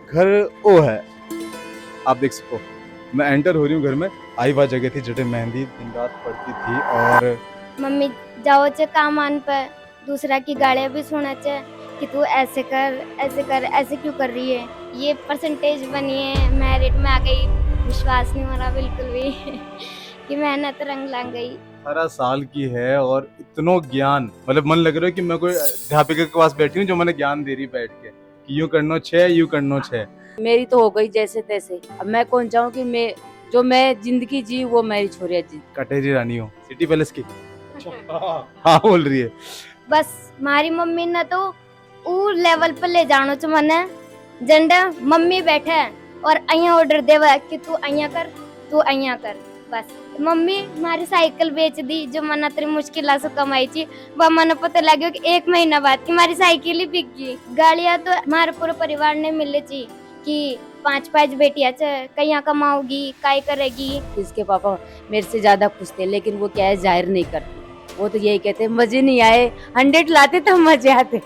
घर वो है, आप देख सको। मैं एंटर हो रही हूँ घर में, आई वह जगह थी जटे मेहंदी दिन रात पड़ती थी। और मम्मी जाओ चे काम आन पर दूसरा की गालियां भी सुना चे कि तू ऐसे कर ऐसे कर, ऐसे क्यों कर रही है। ये परसेंटेज बनी है, मेरिट में आ गई। विश्वास नहीं हो रहा बिल्कुल भी कि मेहनत रंग ला गई। 18 साल की है और इतनो ज्ञान, मतलब मन लग रहा है कि मैं कोई अध्यापिका के पास बैठी हूँ जो मैंने ज्ञान दे रही बैठ के कि यूं करनो छे, यूं करनो छे। मेरी तो हो गई जैसे तैसे। अब मैं कौन चाहूँ कि मैं जिंदगी जी वो मेरी छोरिया जी। कटेरी रानी हो सिटी पैलेस की। हाँ बोल रही है। बस मारी मम्मी ने तो ऊ लेवल पर ले जानो च मने जंडा मम्मी बैठे और अइया ऑर्डर देवा कि तू अइया कर, तू अइया कर। बस मम्मी मारी साइकिल बेच दी जो मना तेरी मुश्किल से कमाई थी। वह मने पता लगे कि 1 महीना बाद की मारी साइकिल ही बिक गई। गालियां तो हमारे पूरे परिवार ने मिले थी कि 5-5 बेटियां च कहीं कमाओगी काय करेगी। इसके पापा मेरे से ज्यादा खुश थे, लेकिन वो क्या है जाहिर नहीं करते। वो तो यही कहते मजे नहीं आए, 100 लाते तो मजे आते।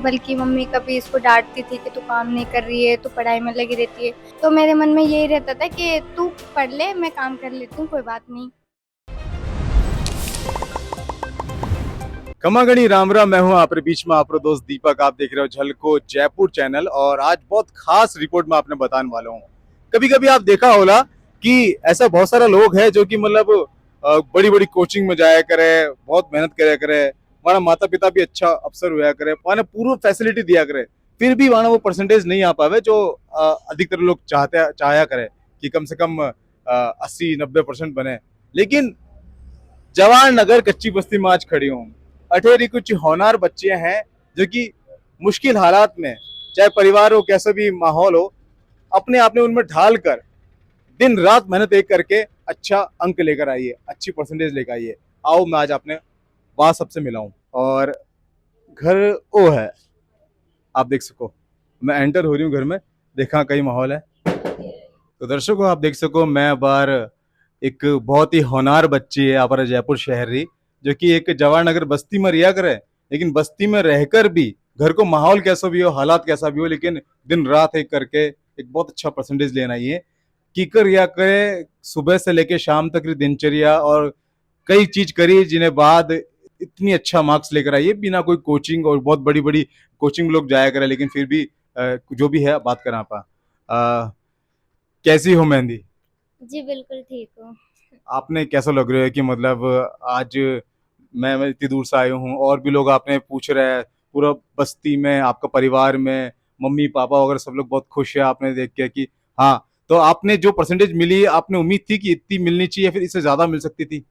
बल्कि मम्मी कभी इसको डांटती थी कि तू काम नहीं कर रही है, तू पढ़ाई में लगी रहती है। तो मेरे मन में यही रहता था कि तू पढ़ ले, मैं काम कर लेती हूँ, कोई बात नहीं। खमागणी राम राम, मैं हूं आपके बीच में आपका दोस्त दीपक। आप देख रहे हो झलको जयपुर चैनल और आज बहुत खास रिपोर्ट में आपने बताने वाला हूँ। कभी कभी आप देखा होगा कि ऐसा बहुत सारा लोग हैं जो कि मतलब बड़ी बड़ी कोचिंग में जाया करे, बहुत मेहनत कराया करे, हमारा माता पिता भी अच्छा अफसर हुआ करे, वहां पूरा फैसिलिटी दिया करे, फिर भी वहां वो परसेंटेज नहीं आ पावे जो अधिकतर लोग चाहया करे कि कम से कम 80-90% बने। लेकिन जवाहर नगर कच्ची बस्ती में आज खड़ी हूँ। अठेरी कुछ होनहार बच्चे हैं जो कि मुश्किल हालात में, चाहे परिवार हो कैसा भी माहौल हो, अपने आप ने उनमें ढाल कर दिन रात मेहनत एक करके अच्छा अंक लेकर आइए, अच्छी परसेंटेज लेकर आइए। आओ मैं आज अपने वहां सबसे मिला हूँ। और घर वो है, आप देख सको। मैं एंटर हो रही हूँ घर में, देखा कई माहौल है। तो दर्शकों आप देख सको, मैं बार एक बहुत ही होनहार बच्ची है हमारे जयपुर शहरी, जो कि एक जवाहर नगर बस्ती में रिया करे, लेकिन बस्ती में रहकर भी घर को माहौल कैसा भी हो, हालात कैसा भी हो, लेकिन दिन रात एक करके एक बहुत अच्छा परसेंटेज लेना ही है। कीकर रिया करे सुबह से लेके शाम तक की दिनचर्या, और कई चीज करी जिन्हें बाद इतनी अच्छा मार्क्स लेकर आई है बिना कोई कोचिंग। और बहुत बड़ी बड़ी कोचिंग लोग जाया करे, लेकिन फिर भी जो भी है बात करा पा। कैसी हो मेहंदी? जी बिल्कुल ठीक हूँ। आपने कैसा लग रहा है कि मतलब आज मैं इतनी दूर से आया हूँ और भी लोग आपने पूछ रहे हैं, पूरा बस्ती में आपका परिवार में मम्मी पापा वगैरह सब लोग बहुत खुश है आपने देख के कि हाँ। तो आपने जो परसेंटेज मिली, आपने उम्मीद थी कि इतनी मिलनी चाहिए, फिर इससे ज्यादा मिल सकती थी?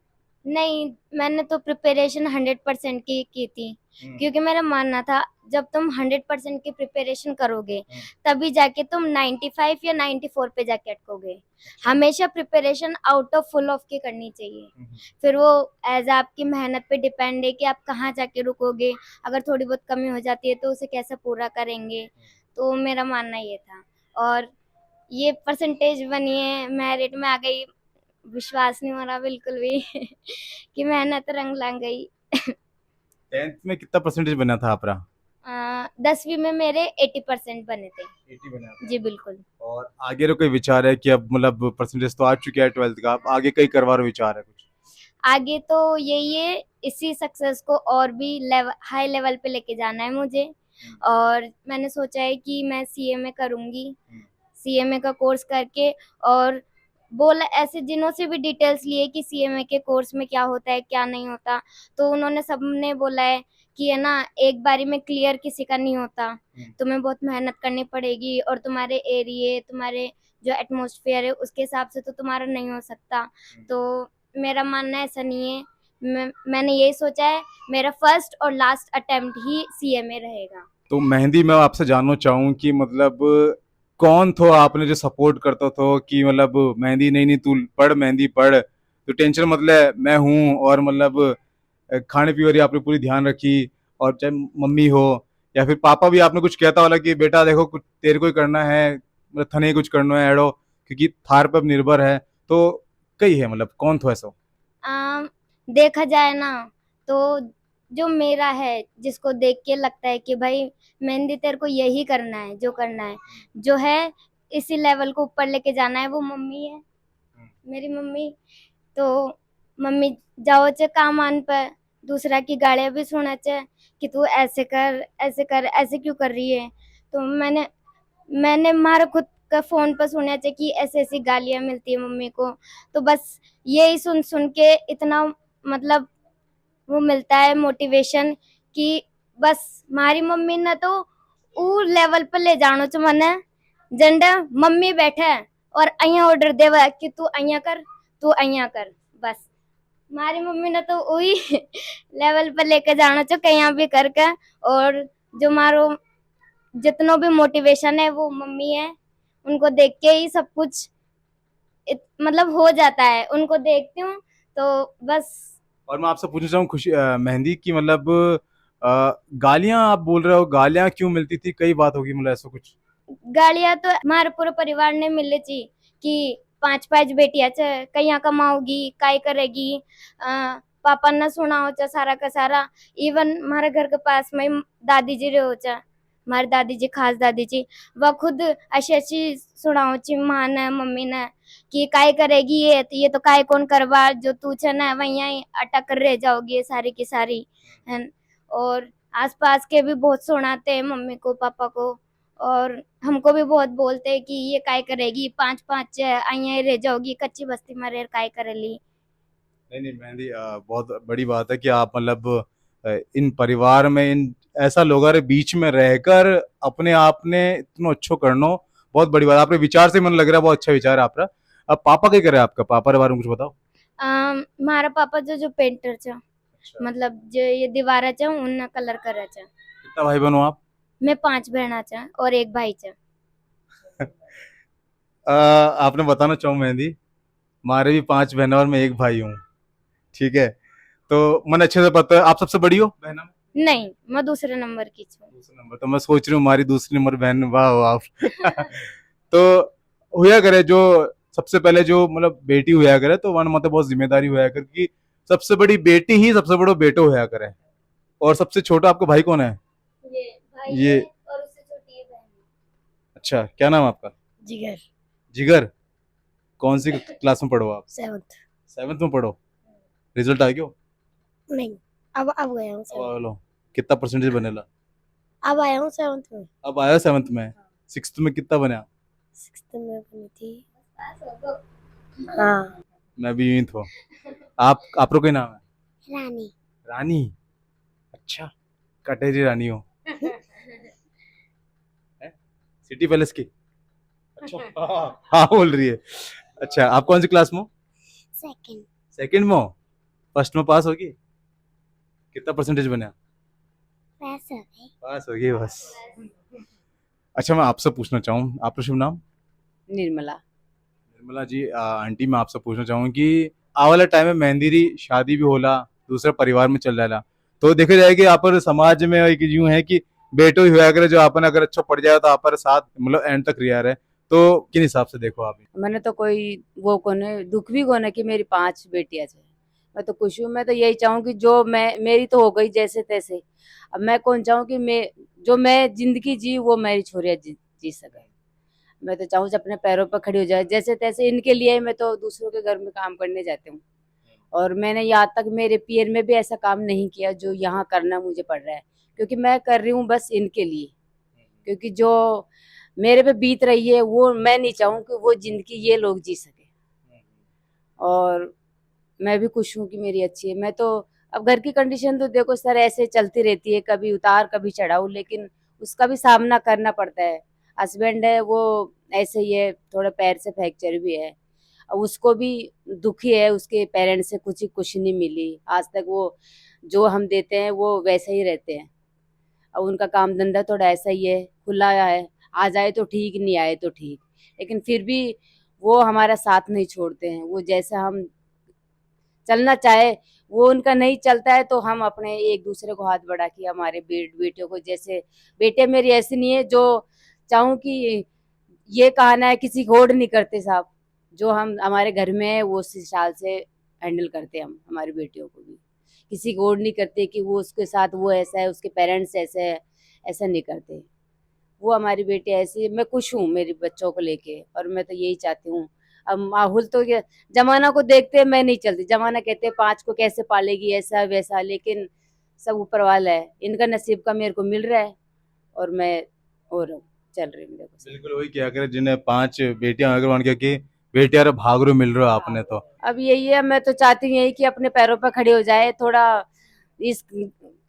नहीं, मैंने तो प्रिपरेशन 100% की थी, क्योंकि मेरा मानना था जब तुम 100% की प्रिपरेशन करोगे तभी जाके तुम 95 या 94 पे जाके अटकोगे। हमेशा preparation out of full of की करनी चाहिए। फिर वो एज आपकी मेहनत पे डिपेंड है कि आप कहाँ जाके रुकोगे। अगर थोड़ी बहुत कमी हो जाती है तो उसे कैसे पूरा करेंगे। तो मेरा मानना ये था, और ये परसेंटेज बनी है, मेरिट में आ गई। विश्वास नहीं हो रहा बिल्कुल भी कि मेहनत रंग ला गई। 10th में कितना परसेंटेज बना था आपका? 10वीं में मेरे 80% बने थे। 80 बना था। जी बिल्कुल। और आगे का कोई विचार है कि अब मतलब परसेंटेज तो आ चुके हैं 12th का, अब आगे कई करवा रहे विचार है कुछ? आगे तो यही है, इसी सक्सेस को और भी हाई लेवल पे लेके जाना है मुझे। और मैंने सोचा है कि मैं सीएमए करूंगी। सीएमए का कोर्स करके, और बोला ऐसे जिन्हों से भी डिटेल्स लिए कि सीएमए के कोर्स में क्या होता है क्या नहीं होता, तो उन्होंने सबने बोला है कि है ना, एक बारी में क्लियर किसी का नहीं होता, तुम्हें बहुत मेहनत करनी पड़ेगी और तुम्हारे एरिया, तुम्हारे जो एटमॉस्फेयर है उसके हिसाब से तो तुम्हारा नहीं हो सकता। तो मेरा मानना ऐसा नहीं है। मैंने यही सोचा है, मेरा फर्स्ट और लास्ट अटेम्प्ट ही सीएमए रहेगा। तो मेहंदी मैं आपसे जानना चाहूँ कि मतलब कौन थो आपने जो सपोर्ट करता था कि मतलब मेहंदी नहीं नहीं तू पढ़, मेहंदी पढ़, तो टेंशन मतलब मैं हूँ, और मतलब खाने पीने की आपने पूरी ध्यान रखी, और चाहे मम्मी हो या फिर पापा भी आपने कुछ कहता वाला कि बेटा देखो कुछ तेरे को ही करना है, मतलब थने कुछ करना है एड़ो, क्योंकि थार पर निर्भर है। तो कई है मतलब कौन थो ऐसा? देखा जाए ना, तो जो मेरा है, जिसको देख के लगता है कि भाई मेहंदी तेरे को यही करना है, जो करना है, जो है इसी लेवल को ऊपर लेके जाना है, वो मम्मी है, मेरी मम्मी। तो मम्मी जाओ चे काम आन पर दूसरा की गालियां भी सुना चे कि तू ऐसे कर, ऐसे कर, ऐसे क्यों कर रही है। तो मैंने मारा खुद का फोन पर सुना चे कि ऐसे ऐसी गालियां मिलती है मम्मी को। तो बस यही सुन सुन के इतना मतलब वो मिलता है मोटिवेशन कि बस मारी मम्मी ने तो ऊ लेवल पर ले जानो च मने जंडा मम्मी बैठे है और अइया ऑर्डर देवा कि तू अइया कर, तू अइया कर। बस मारी मम्मी ने तो वही लेवल पर लेके जाना च कहीं भी करके। और जो मारो जितनो भी मोटिवेशन है वो मम्मी है, उनको देख के ही सब कुछ मतलब हो जाता है। उनको देखती हूँ तो बस। और मैं आपसे पूछना चाहूँ खुशी मेहंदी की मतलब गालियां आप बोल रहे हो, गालियां क्यों मिलती थी, कई बात होगी मतलब ऐसा कुछ। गालियां तो हमारे पूरे परिवार ने मिले ची कि पांच पांच बेटियां च कहीं कमाओगी काय करेगी। पापा ने सुना हो चा सारा का सारा। इवन हमारे घर के पास में ही दादी जी रहो चा, हमारी दादी जी खास दादी जी, वह खुद ऐसी ऐसी सुनाओ ची माँ ने मम्मी ने कि काय करेगी ये तो काय कौन करवा, जो तू छ ना वही अटक रह जाओगी ये सारी की सारी है। और आसपास के भी बहुत सुनाते हैं मम्मी को पापा को, और हमको भी बहुत बोलते हैं कि ये काय करेगी, पांच पांच आई रह जाओगी कच्ची बस्ती में रह काय करेली। नहीं नहीं मेहंदी बहुत बड़ी बात है कि आप मतलब इन परिवार में इन ऐसा लोगों के बीच में रहकर अपने आप ने इतना अच्छो करनो बहुत बड़ी बात है। आपके विचार से मन लग रहा है बहुत अच्छा विचार है आपका। अब पापा क्या करे, आपका पापा के बारे में कुछ बताओ। हमारा पापा जो जो पेंटर छ, अच्छा। मतलब जो ये दीवारा छ उन कलर करे छ। कितना भाई बहन हो आप? मैं 5 बहना छ और एक भाई छ। आपने बताना चाहूँ मेहंदी, हमारे भी 5 बहन और मैं एक भाई हूँ। ठीक है, तो मन अच्छे से पता है। आप सबसे बड़ी हो बहना में? नहीं, मैं दूसरे नंबर की छू। दूसरा नंबर, तो मैं सोच रही हूँ हमारी दूसरी नंबर बहन, वाह वाह आप। तो हुआ करे जो सबसे पहले जो मतलब बेटी हुआ करे तो वन मतलब बहुत जिम्मेदारी हुआ करे कि सबसे बड़ी बेटी ही सबसे बड़ो बेटो हुआ करे। और सबसे छोटा आपका भाई कौन है? ये भाई ये है और उससे छोटी है बहन। अच्छा, क्या नाम है आपका? जिगर जिगर। कौन सी क्लास में पढ़ो आप? 7th। 7th में पढ़ो। रिजल्ट आ गयो? नहीं, अब गया हूँ अब 7th। आ लो। कितना परसेंटेज बनेला? अब आया हूँ 7th में। अब आया 7th में। 6th में कितना बना? 6th में बनी थी। हाँ। मैं भी यूं ही था। आप लोग का नाम है? रानी। रानी। अच्छा, कटेरी रानी हो हैं? सिटी पैलेस की? अच्छा हाँ हाँ बोल रही है। अच्छा, आप कौन सी क्लास में हो? 2nd। 2nd में हो? फर्स्ट में पास होगी? कितना परसेंटेज बना? पास हो गई। पास होगी बस। अच्छा, मैं आपसे पूछना चाहूँ, आपका शुभ नाम? निर्मला। निर्मला जी, आंटी मैं आपसे पूछना चाहूँ कि आवाला टाइम में मेहंदी री शादी भी होला, दूसरे परिवार में चल जाला, तो देखा जाए कि आप पर समाज में एक यूं है कि बेटो ही हुआ करे जो आपन अगर अच्छा पड़ जाए तो आप पर साथ मतलब एंड तक रिया रहे, तो किन हिसाब से देखो आप? मैंने तो कोई वो कोने दुख भी कोने कि मेरी 5 बेटियां थे। मैं तो खुश हूँ। मैं तो यही चाहूँ कि जो मैं मेरी तो हो गई जैसे तैसे। अब मैं कौन चाहूँ कि मैं जिंदगी जी वो मेरी छोरियां जी सके। मैं तो चाहूँ अपने पैरों पर खड़ी हो जाए जैसे तैसे। इनके लिए ही मैं तो दूसरों के घर में काम करने जाती हूँ। और मैंने यहाँ तक मेरे पीयर में भी ऐसा काम नहीं किया जो यहाँ करना मुझे पड़ रहा है, क्योंकि मैं कर रही हूँ बस इनके लिए। क्योंकि जो मेरे पे बीत रही है वो मैं नहीं चाहूँ कि वो जिंदगी ये लोग जी सके। और मैं भी खुश हूँ कि मेरी अच्छी है। मैं तो अब घर की कंडीशन तो देखो सर ऐसे चलती रहती है, कभी उतार कभी चढ़ाऊ, लेकिन उसका भी सामना करना पड़ता है। हस्बैंड है वो ऐसे ही है, थोड़ा पैर से फ्रैक्चर भी है। अब उसको भी दुखी है, उसके पेरेंट्स से कुछ नहीं मिली आज तक। वो जो हम देते हैं वो वैसे ही रहते हैं। अब उनका काम धंधा थोड़ा ऐसा ही है, खुला है, आ जाए तो ठीक, नहीं आए तो ठीक, लेकिन फिर भी वो हमारा साथ नहीं छोड़ते हैं। वो जैसा हम चलना चाहे वो उनका नहीं चलता है, तो हम अपने एक दूसरे को हाथ बढ़ा के हमारे बेटियों को, जैसे बेटे मेरी ऐसी नहीं है जो चाहूँ कि ये कहना है किसी को होल्ड नहीं करते साहब। जो हम हमारे घर में है वो उस साल से हैंडल करते हैं हम हमारी बेटियों को भी, किसी को और नहीं करते कि वो उसके साथ वो ऐसा है, उसके पेरेंट्स ऐसे है, ऐसा नहीं करते। वो हमारी बेटी ऐसी है, मैं खुश हूँ मेरे बच्चों को लेके, और मैं तो यही चाहती हूँ। अब माहौल तो ये जमाना को देखते मैं नहीं चलती, जमाना कहते हैं 5 को कैसे पालेगी, ऐसा वैसा, लेकिन सब ऊपर वाला है, इनका नसीब का मेरे को मिल रहा है और मैं और चल रही हूँ मेरे को। बिल्कुल वही क्या करे जिन्हें 5 बेटियां अगर मान के कि बेटियां रे भागरो मिल रहे हो आपने तो। अब यही है, मैं तो चाहती हूँ यही कि अपने पैरों पर खड़ी हो जाए, थोड़ा इस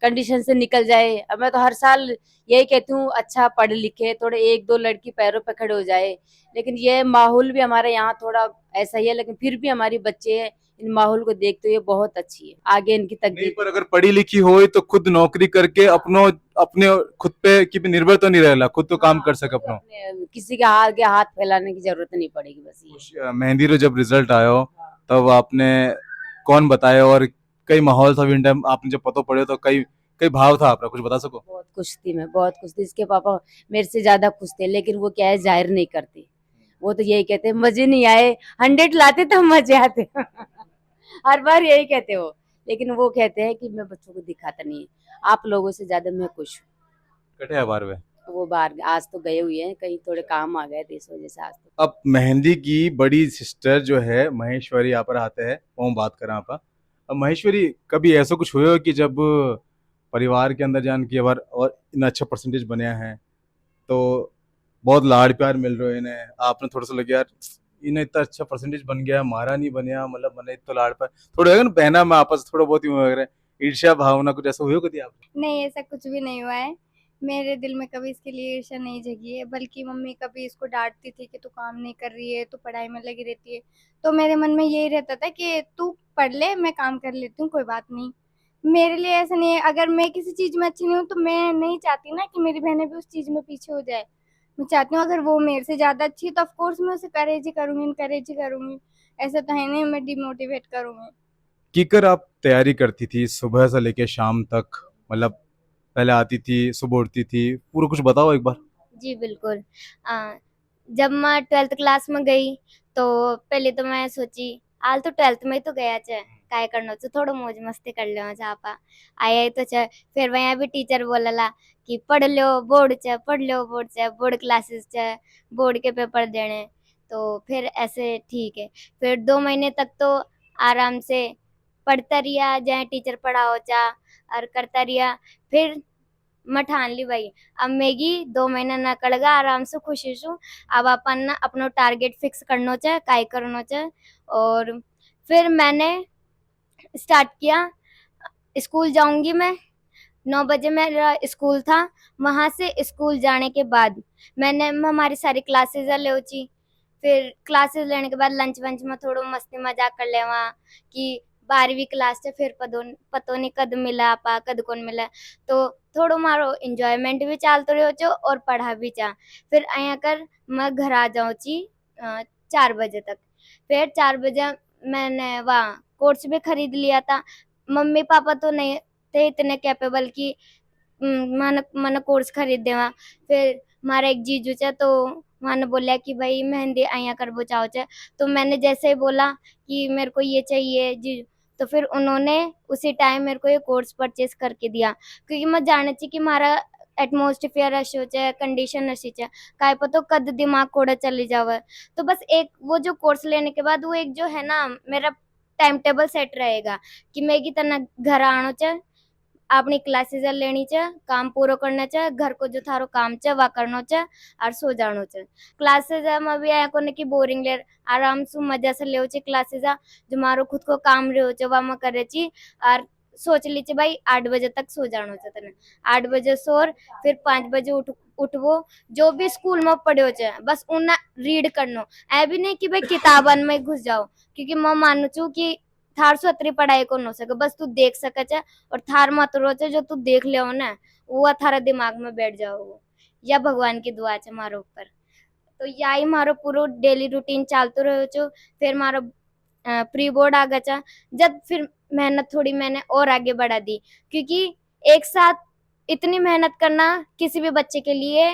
कंडीशन से निकल जाए। अब मैं तो हर साल यही कहती हूँ, अच्छा पढ़ लिखे, थोड़े 1-2 लड़की पैरों पर खड़े हो जाए। लेकिन ये माहौल भी हमारे यहाँ थोड़ा ऐसा ही है, लेकिन फिर भी हमारी बच्चे इन माहौल को देखते हुए बहुत अच्छी है, आगे इनकी नहीं तकदीर। पर अगर पढ़ी लिखी हो तो खुद नौकरी करके अपनो अपने खुद पे की भी निर्भर तो नहीं रहला, खुद तो काम कर सके अपनो। किसी के आगे हाथ फैलाने की जरूरत नहीं पड़ेगी, बस ये। मेहंदी रो जब रिजल्ट आयो तब आपने कौन बताया और कई माहौल था विन टाइम आपने जब पतो पड़े तो कई कई भाव था आपका, कुछ बता सको? बहुत खुश थी मैं, बहुत खुश थी। इसके पापा मेरे से ज्यादा खुश थे, लेकिन वो क्या है, जाहिर नहीं करते। वो तो यही कहते मजे नहीं आए, 100 लाते तो मजे आते। हर बार यही कहते हो, लेकिन वो कहते हैं कि मैं बच्चों को दिखाता नहीं है। आप लोगों से ज्यादा मैं खुश हूँ। कटे बार वे वो बाहर आज तो गए हुए हैं, कहीं थोड़े काम आ गए थे, इस वजह से आज तो। अब मेहंदी की बड़ी सिस्टर जो है महेश्वरी यहाँ पर आते हैं, वो हम बात करें आप। अब महेश्वरी कभी ऐसा कुछ हुआ हो कि जब परिवार के अंदर जान की बार और इतना अच्छा परसेंटेज बनया है तो बहुत लाड़ प्यार मिल रहा है इन्हें, आपने थोड़ा सा लगे यार इन्हें इतना अच्छा परसेंटेज बन गया हमारा नहीं बनया, मतलब मैंने इतना लाड़ प्यार थोड़ा है ना बहना में आपस थोड़ा बहुत ही वगैरह ईर्ष्या भावना कुछ ऐसा हुआ हो कभी आप? नहीं, ऐसा कुछ भी नहीं हुआ है। मेरे दिल में कभी इसके लिए ईर्ष्या नहीं जगी है, बल्कि मम्मी कभी इसको डांटती थी कि तू काम नहीं कर रही है, तू पढ़ाई में लगी रहती है। तो मेरे मन में यही रहता था कि तू पढ़ ले, मैं काम कर लेती हूँ, कोई बात नहीं। मेरे लिए ऐसा नहीं है, अगर मैं किसी चीज में अच्छी नहीं हूँ तो मैं नहीं चाहती ना कि मेरी बहनें भी उस चीज में पीछे हो जाए। मैं चाहती हूँ अगर वो मेरे से ज्यादा अच्छी है तो ऑफ कोर्स मैं उसे करेज ही करूंगी, इनकरेज ही करूंगी। ऐसा तो है नहीं मैं डिमोटिवेट करूंगी। किकर आप तैयारी करती थी सुबह से लेके शाम तक, मतलब पहले आती थी सुबह उठती थी, पूरा कुछ बताओ एक बार। जी बिल्कुल। जब मैं 12th क्लास में गई तो पहले तो मैं सोची हाल तो 12th में ही तो गया छे, काय करनो छे, थोड़ो मौज मस्ती कर ले छापा आया ही तो छे। फिर वहाँ भी टीचर बोलला कि पढ़ लो बोर्ड छे, पढ़ लो बोर्ड छे, बोर्ड क्लासेस छे, बोर्ड के पेपर देने। तो फिर ऐसे ठीक है। फिर 2 महीने तक तो आराम से पढ़ता रिया, जहाँ टीचर पढ़ाओ चा और करता रिया। फिर मैं ठान ली भाई अब मैगी 2 महीना न कड़गा आराम से खुशी छू। अब अपन ना अपनो टारगेट फिक्स करनो चे, काय करनो चे। और फिर मैंने स्टार्ट किया, स्कूल जाऊंगी मैं, 9 बजे मेरा स्कूल था। वहां से स्कूल जाने के बाद मैंने हमारी सारी क्लासेस ले उची। फिर क्लासेस लेने के बाद लंच वंच में थोड़ा मस्ती मजाक कर ले वहाँ कि 12वीं क्लास से फिर पतो नहीं कद मिला आपा कद कौन मिला। तो थोड़ो मारो इंजॉयमेंट भी चालतो रहो छो और पढ़ा भी चा। फिर अया कर मैं घर आ जाऊँ ची 4 बजे तक। फिर 4 बजे मैंने वहाँ कोर्स भी खरीद लिया था। मम्मी पापा तो नहीं थे इतने कैपेबल कि मैंने कोर्स खरीद देवा। फिर मारा एक जीजू चे तो मैंने बोला कि भाई मेहंदी अया करबो चाहो चे। तो मैंने जैसे ही बोला कि मेरे को ये चाहिए जीजू, तो फिर उन्होंने उसी टाइम मेरे को ये कोर्स परचेज करके दिया। क्योंकि मैं जाने थी कि मारा एटमोस्फियर अच्छो चे, कंडीशन अच्छी चे, काय पतो कद दिमाग कोड़ा चली जावे। तो बस एक वो जो कोर्स लेने के बाद वो एक जो है ना मेरा टाइम टेबल सेट रहेगा कि मैं की तना घर आनो चे, अपनी क्लासेस लेनी चे, काम पूरा करना चे, घर को जो थारो काम चे वा करनो चे और सो जानो चे। क्लासेस में भी आया कोने की बोरिंग ले, आराम से मजा से ले चे क्लासेस जो मारो खुद को काम रहो चे वा मैं करे ची। और सोच ली चे भाई 8 बजे तक सो जानो चे तने, 8 बजे सोर, फिर 5 बजे उठवो, जो भी स्कूल में पढ़ो चे बस उन्ना रीड करनो। ऐ भी नहीं कि भाई किताबन में घुस जाओ, क्योंकि मैं मानु छू कि थार से अतरी पढ़ाई को न सके, बस तू देख सके चे और थार मत रोचे जो तू देख ले ना वो थारा दिमाग में बैठ जाओ। या भगवान की दुआ है मारो ऊपर। तो यही मारो पूरा डेली रूटीन चालतो रहो छो। फिर मारो प्री बोर्ड आ गया, जब फिर मेहनत थोड़ी मैंने और आगे बढ़ा दी, क्योंकि एक साथ इतनी मेहनत करना किसी भी बच्चे के लिए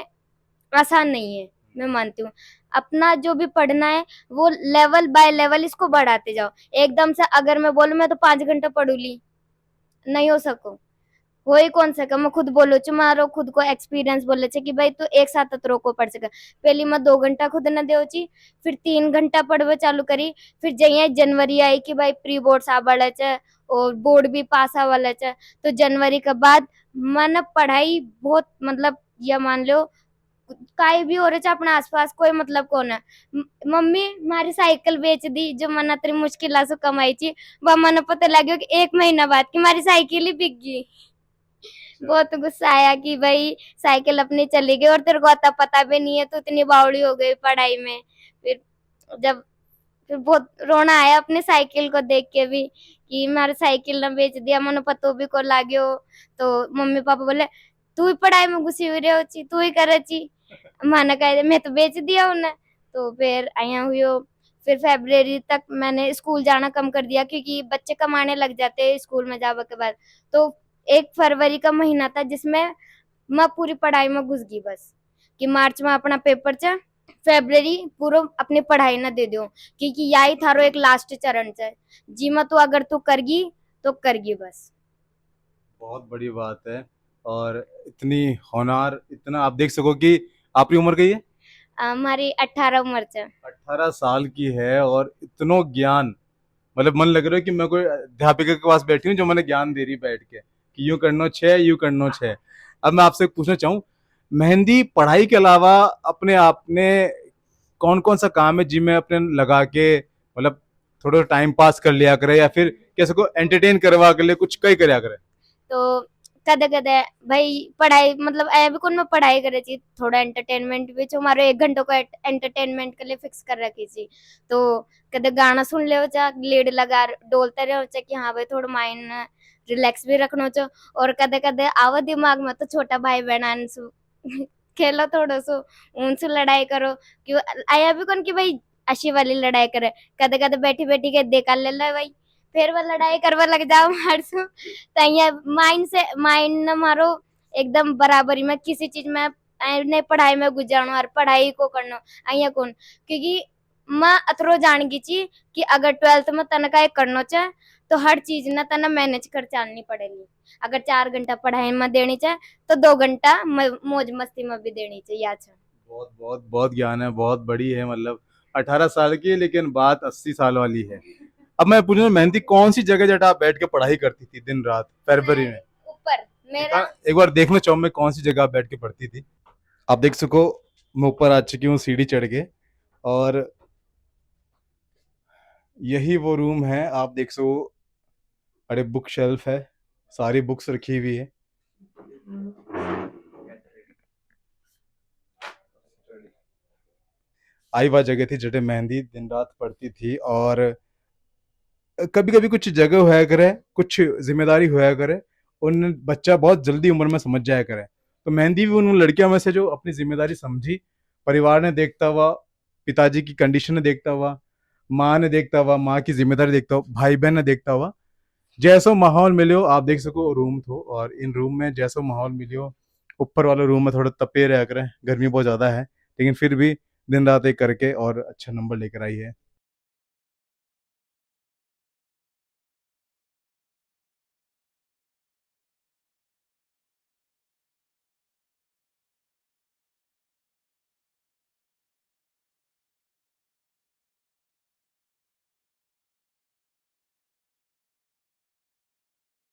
आसान नहीं है। मैं मानती हूँ अपना जो भी पढ़ना है वो लेवल बाय लेवल इसको बढ़ाते जाओ। एकदम से अगर मैं बोलूँ मैं तो 5 घंटे पढ़ू ली नहीं हो सको हो ही कौन सके मैं खुद बोलू छू मारो खुद को एक्सपीरियंस बोले छे कि भाई तू एक साथ रोको पड़ सके पहली मैं 2 घंटा खुद न देव छी फिर 3 घंटा पढ़वे चालू करी फिर जइया जनवरी आई कि भाई प्री बोर्ड्स आ वाला छे और बोर्ड भी पास आ वाला छे तो जनवरी के बाद मन पढ़ाई बहुत मतलब ये मान लो काई भी हो रहे छे अपने आसपास कोई मतलब कौन है मम्मी मारी साइकिल बेच दी जो मन इतनी मुश्किल से कमाई थी वह मन पता लगे कि 1 महीना बाद कि मारी साइकिल ही बिक गई बहुत गुस्सा आया कि भाई साइकिल अपनी चली गई और तेरे को आता पता भी नहीं है तो इतनी बावड़ी हो गई पढ़ाई में फिर जब फिर बहुत रोना आया अपनी साइकिल को देख के भी कि मारे साइकिल न बेच दिया मनो पतो भी को लाग्यो तो मम्मी पापा बोले तू ही पढ़ाई में घुसी हुई रहो छी तू ही करे छी माना कह मैं तो बेच दिया उन्हें तो फिर आया हुई फिर फरवरी तक मैंने स्कूल जाना कम कर दिया क्योंकि बच्चे कमाने लग जाते हैं स्कूल में जाने के बाद तो 1 फरवरी का महीना था जिसमें मैं पूरी पढ़ाई में घुस गई बस कि मार्च में अपना पेपर चा फरवरी पूरा अपनी पढ़ाई ना दे दो क्योंकि यही थारो एक लास्ट चरण है जी तू अगर तू करगी तो करगी बस बहुत बड़ी बात है। और इतनी होनार इतना आप देख सको कि आपकी उम्र कही है? हमारी 18 उम्र है 18 साल की है और इतनो ज्ञान मतलब मन लग रहा है कि मैं कोई अध्यापिका के पास बैठी हूँ जो मैंने ज्ञान दे रही बैठ के कि यूं करना छे यूं करना छे। अब मैं आपसे पूछना चाहूँ मेहंदी पढ़ाई के अलावा अपने आपने कौन कौन सा काम है जिनमें अपने लगा के मतलब थोड़ा टाइम पास कर लिया करे या फिर कैसे को एंटरटेन करवा के लिए कुछ कई करया करे? तो कदे कदे भाई पढ़ाई मतलब ऐ भी कौन मैं पढ़ाई करे थी थोड़ा एंटरटेनमेंट भी जो हमारे 1 घंटे को एंटरटेनमेंट के लिए फिक्स कर रखी थी तो कदे गाना सुन ले चा लीड लगा डोलते रहो चा कि हाँ भाई थोड़ा माइंड रिलैक्स भी रखना चा और कदे कदे आवा दिमाग में तो छोटा भाई बहन सु खेलो थोड़ा सो उनसे लड़ाई करो कि आया भी कौन कि भाई अच्छी वाली लड़ाई करे कदे कदे बैठी बैठी के देखा ले लो भाई फिर वो लड़ाई करवा लग जाओ मार सु माइंड न मारो एकदम बराबरी में किसी चीज में ने पढ़ाई में गुजारो और पढ़ाई को करनो अइया कौन क्योंकि मैं अतरो जान गई थी कि अगर 12th में तने का करनो चाहे तो हर चीज ना तना मैनेज कर चलनी पड़ेगी अगर 4 घंटा पढ़ाई में देनी चाहे तो 2 घंटा मौज मस्ती में भी देनी चाहिए याद है बहुत बहुत बहुत ज्ञान है बहुत बड़ी है मतलब 18 साल की है लेकिन बात 80 साल वाली है। अब मैं पूछूं मेहंदी कौन सी जगह जटा आप बैठ के पढ़ाई करती थी दिन रात फरवरी में? ऊपर मेरा एक बार देखना चाहूँ मैं कौन सी जगह आप बैठ के पढ़ती थी। आप देख सको मैं ऊपर आ चुकी हूँ सीढ़ी चढ़ के और यही वो रूम है आप देख सको। अरे बुक शेल्फ है सारी बुक्स रखी हुई है। आई वह जगह थी जटे मेहंदी दिन रात पढ़ती थी और कभी कभी कुछ जगह होया करे कुछ जिम्मेदारी होया करे उन बच्चा बहुत जल्दी उम्र में समझ जाया करे तो मेहंदी भी उन लड़कियों में से जो अपनी जिम्मेदारी समझी परिवार ने देखता हुआ पिताजी की कंडीशन ने देखता हुआ माँ ने देखता हुआ माँ की जिम्मेदारी देखता हुआ भाई बहन ने देखता हुआ जैसो माहौल मिलो आप देख सको रूम थो और इन रूम में जैसो माहौल मिलो ऊपर वाले रूम में थोड़ा तपे रह करे गर्मी बहुत ज़्यादा है लेकिन फिर भी दिन रात एक करके और अच्छा नंबर लेकर आई है।